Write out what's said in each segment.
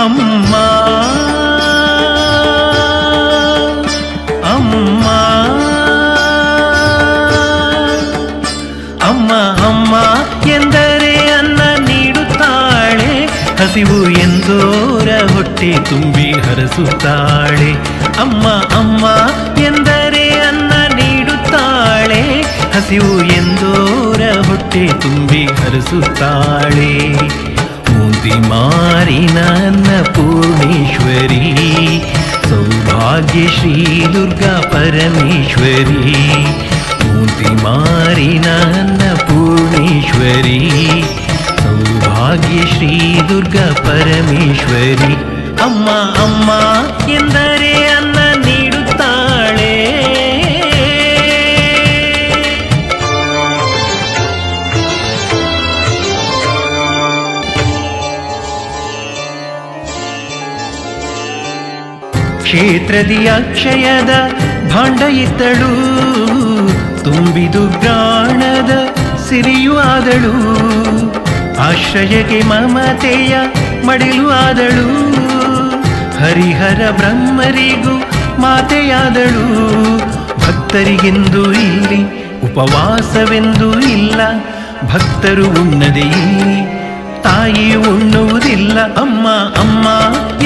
ಅಮ್ಮ ಅಮ್ಮ ಅಮ್ಮ ಅಮ್ಮ ಎಂದರೆ ಅನ್ನ ನೀಡುತ್ತಾಳೆ, ಹಸಿವು ಎಂದೋರ ಹೊಟ್ಟೆ ತುಂಬಿ ಹರಸುತ್ತಾಳೆ. ಅಮ್ಮ ಅಮ್ಮ ಎಂದರೆ ಅನ್ನ ನೀಡುತ್ತಾಳೆ, ಹಸಿವು ಎಂದೋರ ಹೊಟ್ಟೆ ತುಂಬಿ ಹರಸುತ್ತಾಳೆ. ಮೂಂತಿ ಮಾರಿನ ಅನ್ನಪೂರ್ಣೇಶ್ವರಿ, ಸೌಭಾಗ್ಯ ಶ್ರೀ ದುರ್ಗಾ ಪರಮೇಶ್ವರಿ. ಮೂಂತಿ ಮಾರಿನ ಅನ್ನಪೂರ್ಣೇಶ್ವರಿ, ಸೌಭಾಗ್ಯ ಶ್ರೀ ದುರ್ಗಾ ಪರಮೇಶ್ವರಿ. ಅಮ್ಮ ಅಮ್ಮ ಎಂದರೆ ಅನ್ನ ನೀಡುತ್ತಾಳೆ. ಕ್ಷೇತ್ರದಿ ಅಕ್ಷಯದ ಭಾಂಡ ಇದ್ದಳು, ತುಂಬಿದು ಗಾಣದ ಸಿರಿಯು ಆದಳು. ಆಶ್ರಯಕ್ಕೆ ಮಮತೆಯ ಮಡಿಲು ಆದಳು, ಹರಿಹರ ಬ್ರಹ್ಮರಿಗೂ ಮಾತೆಯಾದಳು. ಭಕ್ತರಿಗೆಂದು ಇಲ್ಲಿ ಉಪವಾಸವೆಂದು ಇಲ್ಲ, ಭಕ್ತರು ಉಣ್ಣದೆ ಇಲ್ಲಿ ತಾಯಿ ಉಣ್ಣುವುದಿಲ್ಲ. ಅಮ್ಮ ಅಮ್ಮ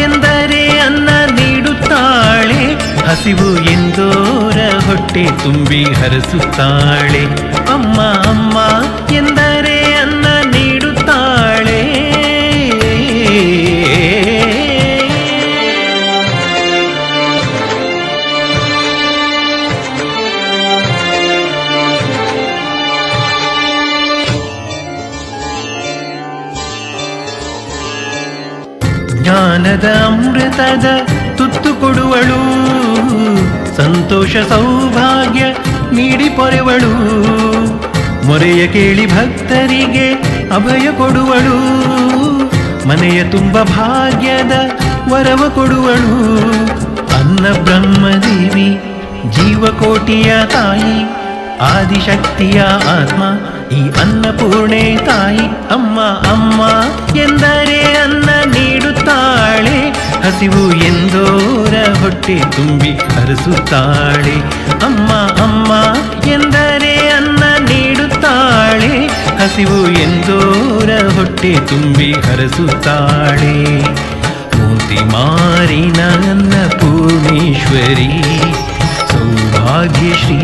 ಎಂದರೆ ಅನ್ನ ನೀಡುತ್ತಾಳೆ, ಹಸಿವು ಎಂದೋರ ಹೊಟ್ಟೆ ತುಂಬಿ ಹರಸುತ್ತಾಳೆ. ಅಮ್ಮ ಅಮ್ಮ ಎಂದರೆ ಅನ್ನ ನೀಡುತ್ತಾಳೆ. ಜ್ಞಾನದ ಅಮೃತದ ತುತ್ತು ಕೊಡುವಳು, ಸಂತೋಷ ಸೌಭಾಗ್ಯ ನೀಡಿ ಪೊರೆವಳು. ಮೊರೆಯ ಕೇಳಿ ಭಕ್ತರಿಗೆ ಅಭಯ ಕೊಡುವಳು, ಮನೆಯ ತುಂಬ ಭಾಗ್ಯದ ವರವ ಕೊಡುವಳು. ಅನ್ನ ಬ್ರಹ್ಮದೇವಿ ಜೀವಕೋಟಿಯ ತಾಯಿ, ಆದಿಶಕ್ತಿಯ ಆತ್ಮ ಈ ಅನ್ನಪೂರ್ಣೆ ತಾಯಿ. ಅಮ್ಮ ಅಮ್ಮ ಎಂದರೆ ಅನ್ನ ನೀಡುತ್ತಾಳೆ, ಹಸಿವು ಎಂದೋರ ಹೊಟ್ಟೆ ತುಂಬಿ ಹರಸುತ್ತಾಳೆ. ಅಮ್ಮ ಅಮ್ಮ ಎಂದರೆ ಅನ್ನ ನೀಡುತ್ತಾಳೆ, ಹಸಿವು ಎಂದೋರ ಹೊಟ್ಟೆ ತುಂಬಿ ಹರಸುತ್ತಾಳೆ. ಮೂರ್ತಿ ಮಾರಿನ ಅನ್ನಪೂರ್ಣೇಶ್ವರಿ, ಸೌಭಾಗ್ಯ ಶ್ರೀ